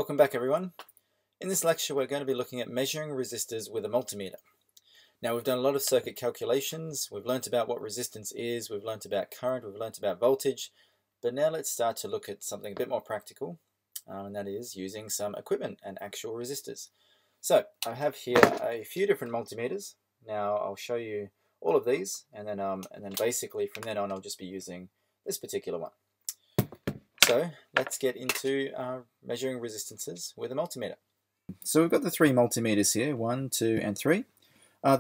Welcome back everyone. In this lecture we're going to be looking at measuring resistors with a multimeter. Now we've done a lot of circuit calculations, we've learnt about what resistance is, we've learnt about current, we've learnt about voltage, but now let's start to look at something a bit more practical, and that is using some equipment and actual resistors. So I have here a few different multimeters. Now I'll show you all of these, and then basically from then on I'll just be using this particular one. So let's get into measuring resistances with a multimeter. So we've got the three multimeters here, 1, 2, and 3.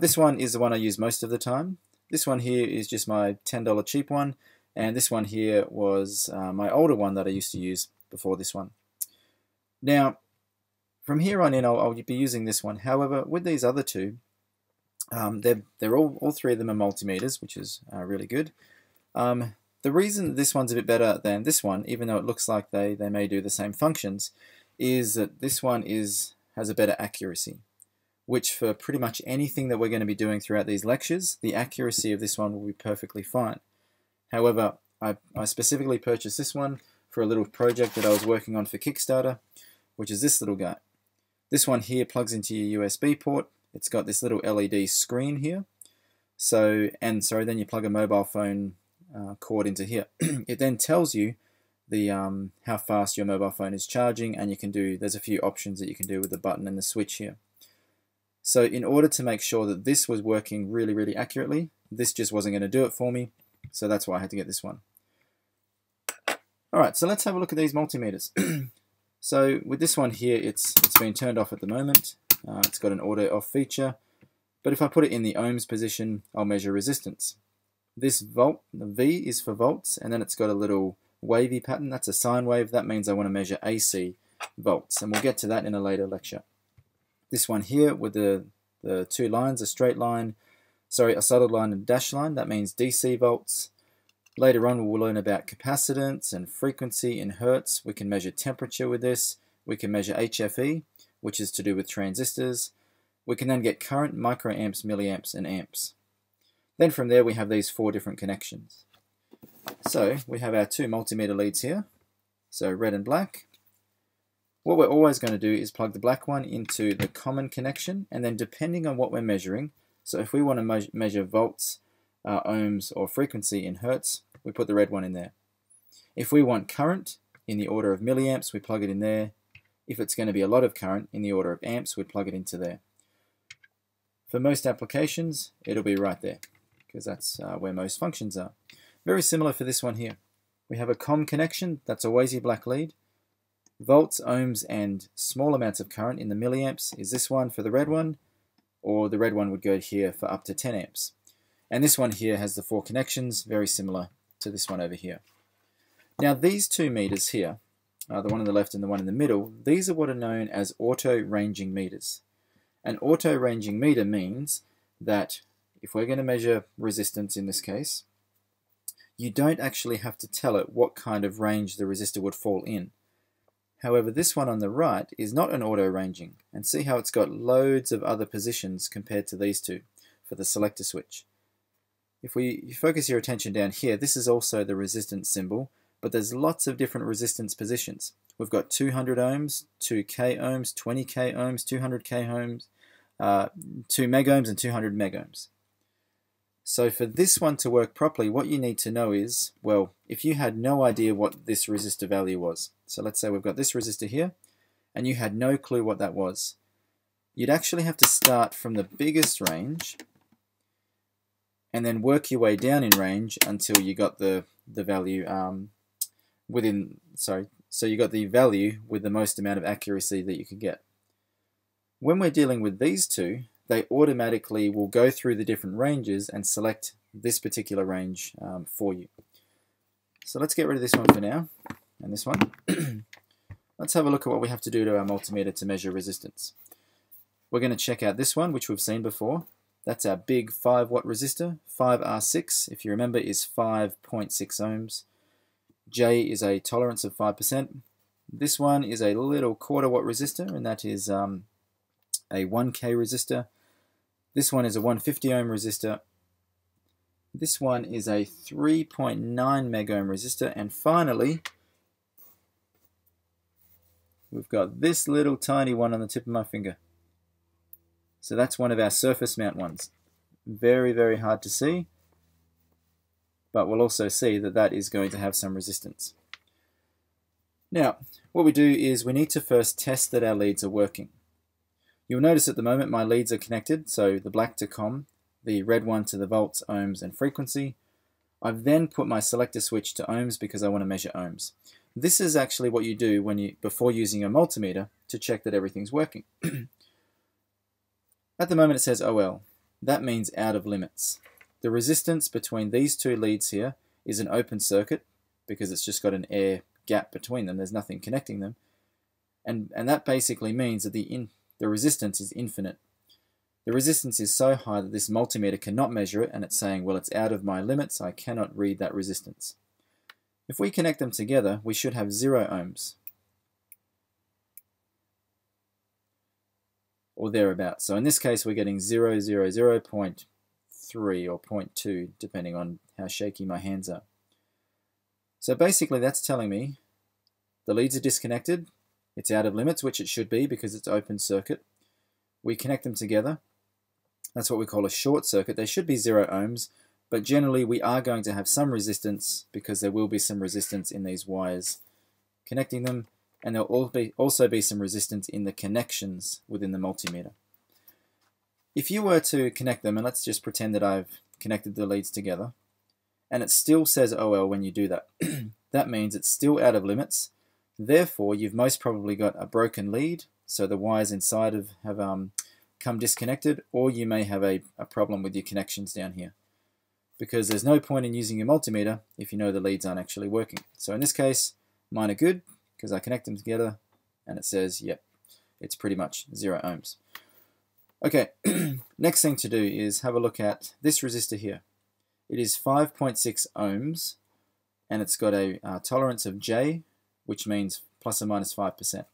This one is the one I use most of the time. This one here is just my $10 cheap one, and this one here was my older one that I used to use before this one. Now, from here on in, I'll be using this one. However, with these other two, they're all three of them are multimeters, which is really good. The reason this one's a bit better than this one, even though it looks like they may do the same functions, is that this one has a better accuracy, which for pretty much anything that we're going to be doing throughout these lectures, the accuracy of this one will be perfectly fine. However, I specifically purchased this one for a little project that I was working on for Kickstarter, which is this little guy. This one here plugs into your USB port. It's got this little LED screen here. Then you plug a mobile phone cord into here. It then tells you the how fast your mobile phone is charging, and there's a few options that you can do with the button and the switch here. So in order to make sure that this was working really accurately, this just wasn't going to do it for me, so that's why I had to get this one. Alright, so let's have a look at these multimeters. So with this one here, it's been turned off at the moment. It's got an auto off feature, but if I put it in the ohms position, I'll measure resistance. This volt, the V is for volts, and then it's got a little wavy pattern. That's a sine wave. That means I want to measure AC volts, and we'll get to that in a later lecture. This one here with the two lines, a solid line and a dashed line, that means DC volts. Later on we'll learn about capacitance and frequency in hertz. We can measure temperature with this. We can measure HFE, which is to do with transistors. We can then get current, microamps, milliamps, and amps. Then from there we have these 4 different connections. So we have our 2 multimeter leads here, so red and black. What we're always going to do is plug the black one into the common connection, and then depending on what we're measuring, so if we want to measure volts, ohms, or frequency in hertz, we put the red one in there. If we want current in the order of milliamps, we plug it in there. If it's going to be a lot of current in the order of amps, we plug it into there. For most applications, it'll be right there, because that's where most functions are. Very similar for this one here. We have a COM connection, that's always your black lead. Volts, ohms, and small amounts of current in the milliamps is this one for the red one, or the red one would go here for up to 10 amps. And this one here has the 4 connections, very similar to this one over here. Now these 2 meters here, the one on the left and the one in the middle, these are what are known as auto-ranging meters. An auto-ranging meter means that if we're going to measure resistance in this case, you don't actually have to tell it what kind of range the resistor would fall in. However, this one on the right is not an auto-ranging, and see how it's got loads of other positions compared to these two for the selector switch. If you focus your attention down here, this is also the resistance symbol, but there's lots of different resistance positions. We've got 200 ohms, 2k ohms, 20k ohms, 200k ohms, 2 megohms, and 200 megohms. So for this one to work properly, what you need to know is, well, if you had no idea what this resistor value was, so let's say we've got this resistor here, and you had no clue what that was, you'd actually have to start from the biggest range, and then work your way down in range until you got the value so you got the value with the most amount of accuracy that you could get. When we're dealing with these two, they automatically will go through the different ranges and select this particular range for you. So let's get rid of this one for now, and this one. Let's have a look at what we have to do to our multimeter to measure resistance. We're going to check out this one, which we've seen before. That's our big 5 watt resistor. 5R6, if you remember, is 5.6 ohms. J is a tolerance of 5%. This one is a little quarter watt resistor, and that is a 1K resistor. This one is a 150 ohm resistor. This one is a 3.9 megohm resistor. And finally, we've got this little tiny one on the tip of my finger. So that's one of our surface mount ones. Very, very hard to see, but we'll also see that that is going to have some resistance. Now, what we do is we need to first test that our leads are working. You'll notice at the moment my leads are connected, so the black to COM, the red one to the volts, ohms, and frequency. I've then put my selector switch to ohms because I want to measure ohms. This is actually what you do before using a multimeter to check that everything's working. At the moment it says OL. That means out of limits. The resistance between these two leads here is an open circuit because it's just got an air gap between them. There's nothing connecting them. And that basically means that the resistance is infinite. The resistance is so high that this multimeter cannot measure it, and it's saying, well, it's out of my limits, I cannot read that resistance. If we connect them together, we should have 0 ohms. Or thereabouts. So in this case, we're getting 0.3 or 0.2, depending on how shaky my hands are. So basically, that's telling me the leads are disconnected, it's out of limits, which it should be because it's open circuit. We connect them together. That's what we call a short circuit. They should be 0 ohms, but generally we are going to have some resistance because there will be some resistance in these wires connecting them, and there'll also be some resistance in the connections within the multimeter. If you were to connect them, and let's just pretend that I've connected the leads together, and it still says OL when you do that, that means it's still out of limits. Therefore, you've most probably got a broken lead, so the wires inside have come disconnected, or you may have a problem with your connections down here. Because there's no point in using your multimeter if you know the leads aren't actually working. So in this case, mine are good because I connect them together and it says, yep, it's pretty much 0 ohms. Okay, next thing to do is have a look at this resistor here. It is 5.6 ohms and it's got a tolerance of J, which means plus or minus 5%.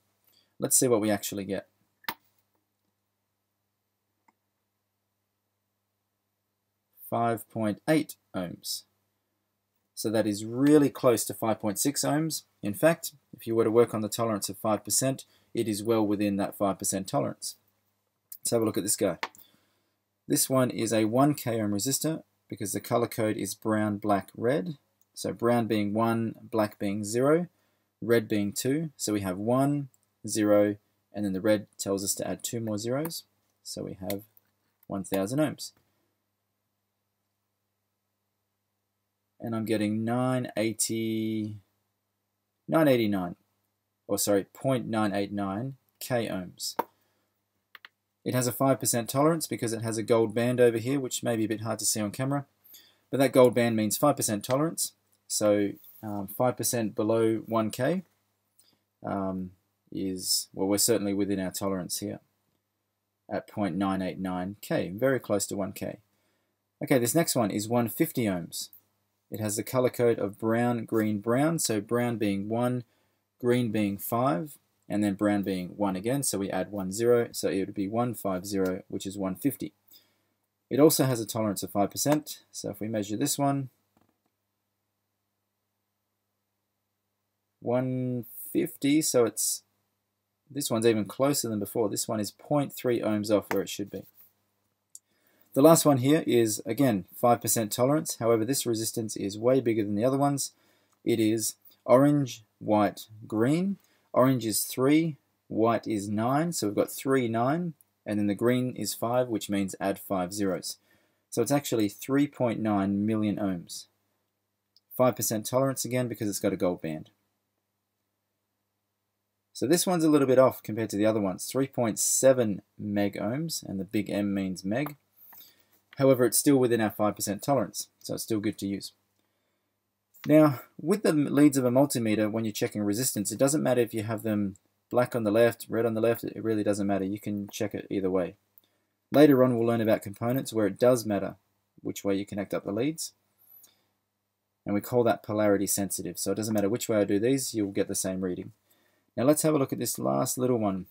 Let's see what we actually get. .8 ohms. So that is really close to 5.6 ohms. In fact, if you were to work on the tolerance of 5%, it is well within that 5% tolerance. Let's have a look at this guy. This one is a 1K ohm resistor because the color code is brown, black, red. So brown being 1, black being 0, red being 2. So we have 1, 0, and then the red tells us to add 2 more zeros. So we have 1000 ohms. And I'm getting 989, or sorry, 0.989 K ohms. It has a 5% tolerance because it has a gold band over here, which may be a bit hard to see on camera. But that gold band means 5% tolerance. So 5% below 1K is, well, we're certainly within our tolerance here at 0.989 K, very close to 1K. Okay, this next one is 150 ohms. It has the color code of brown, green, brown, so brown being 1, green being 5, and then brown being 1 again, so we add 1 0, so it would be 150, which is 150. It also has a tolerance of 5%, so if we measure this one, 150, so this one's even closer than before. This one is 0.3 ohms off where it should be. The last one here is, again, 5% tolerance. However, this resistance is way bigger than the other ones. It is orange, white, green. Orange is 3, white is 9, so we've got 3, 9, and then the green is 5, which means add 5 zeros. So it's actually 3.9 million ohms. 5% tolerance again because it's got a gold band. So this one's a little bit off compared to the other ones. 3.7 meg ohms, and the big M means meg. However, it's still within our 5% tolerance, so it's still good to use. Now, with the leads of a multimeter, when you're checking resistance, it doesn't matter if you have them black on the left, red on the left, it really doesn't matter. You can check it either way. Later on, we'll learn about components where it does matter which way you connect up the leads. And we call that polarity sensitive. So it doesn't matter which way I do these, you'll get the same reading. Now let's have a look at this last little one.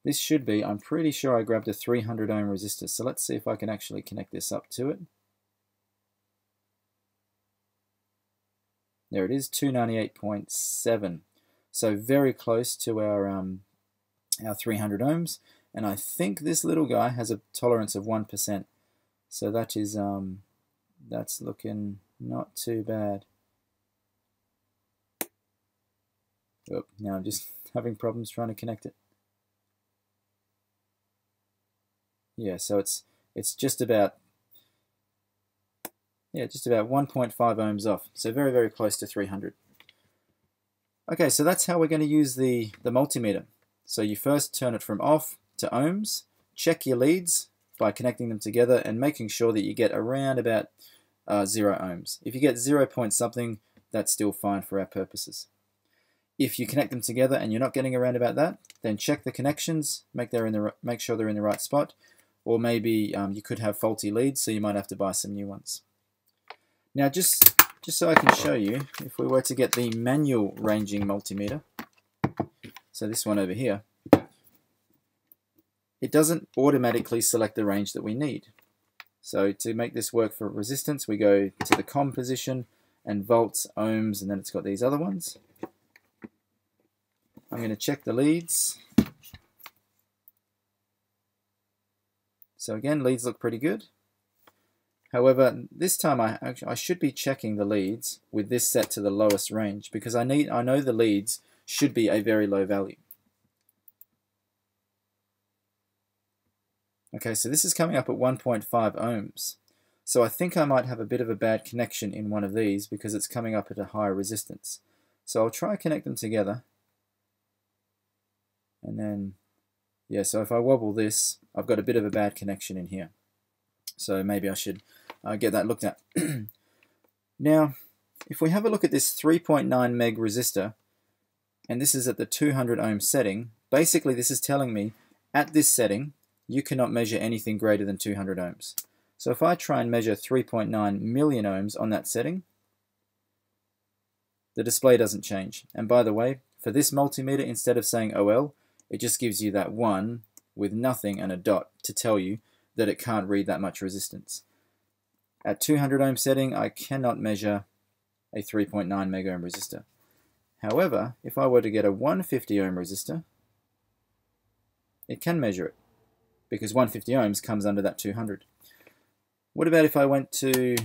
This should be, I'm pretty sure I grabbed a 300 ohm resistor, so let's see if I can actually connect this up to it. There it is, 298.7. So very close to our 300 ohms, and I think this little guy has a tolerance of 1%. So that is that's looking not too bad. Oh, now I'm just having problems trying to connect it. Yeah, so it's just about 1.5 ohms off. So very, very close to 300. Okay, so that's how we're going to use the multimeter. So you first turn it from off to ohms, check your leads by connecting them together and making sure that you get around about 0 ohms. If you get 0 point something, that's still fine for our purposes. If you connect them together and you're not getting around about that, then check the connections, make sure they're in the right spot, or maybe you could have faulty leads, so you might have to buy some new ones. Now, just so I can show you, if we were to get the manual ranging multimeter, so this one over here, it doesn't automatically select the range that we need. So to make this work for resistance, we go to the COM position and volts, ohms, and then it's got these other ones. I'm going to check the leads. So again, leads look pretty good. However, this time I should be checking the leads with this set to the lowest range because I know the leads should be a very low value. Okay, so this is coming up at 1.5 ohms. So I think I might have a bit of a bad connection in one of these because it's coming up at a higher resistance. So I'll try to connect them together. And then, yeah, so if I wobble this, I've got a bit of a bad connection in here. So maybe I should get that looked at. Now, if we have a look at this 3.9 meg resistor, and this is at the 200 ohm setting, basically this is telling me at this setting, you cannot measure anything greater than 200 ohms. So if I try and measure 3.9 million ohms on that setting, the display doesn't change. And by the way, for this multimeter, instead of saying OL, it just gives you that 1 with nothing and a dot to tell you that it can't read that much resistance. At 200 ohm setting, I cannot measure a 3.9 mega ohm resistor. However, if I were to get a 150 ohm resistor, it can measure it because 150 ohms comes under that 200. What about if I went to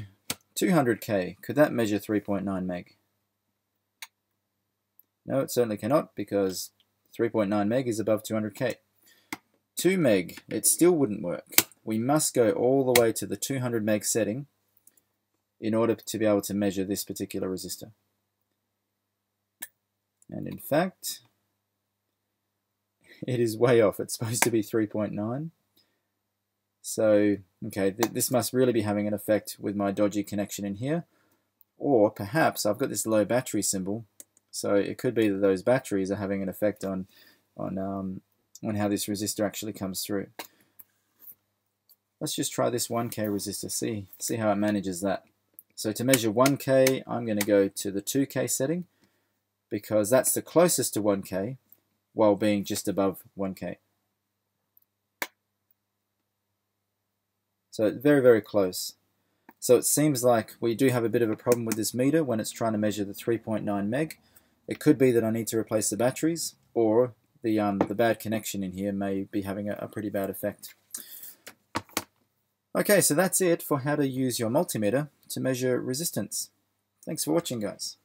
200k? Could that measure 3.9 meg? No, it certainly cannot because 3.9 meg is above 200k. 2 meg, it still wouldn't work. We must go all the way to the 200 meg setting in order to be able to measure this particular resistor. And in fact, it is way off. It's supposed to be 3.9. So, okay, this must really be having an effect with my dodgy connection in here. Or perhaps I've got this low battery symbol, so it could be that those batteries are having an effect on how this resistor actually comes through. Let's just try this 1K resistor, see how it manages that. So to measure 1K, I'm going to go to the 2K setting because that's the closest to 1K while being just above 1K. So very, very close. So it seems like we do have a bit of a problem with this meter when it's trying to measure the 3.9 meg. It could be that I need to replace the batteries, or the bad connection in here may be having a pretty bad effect. Okay, so that's it for how to use your multimeter to measure resistance. Thanks for watching, guys.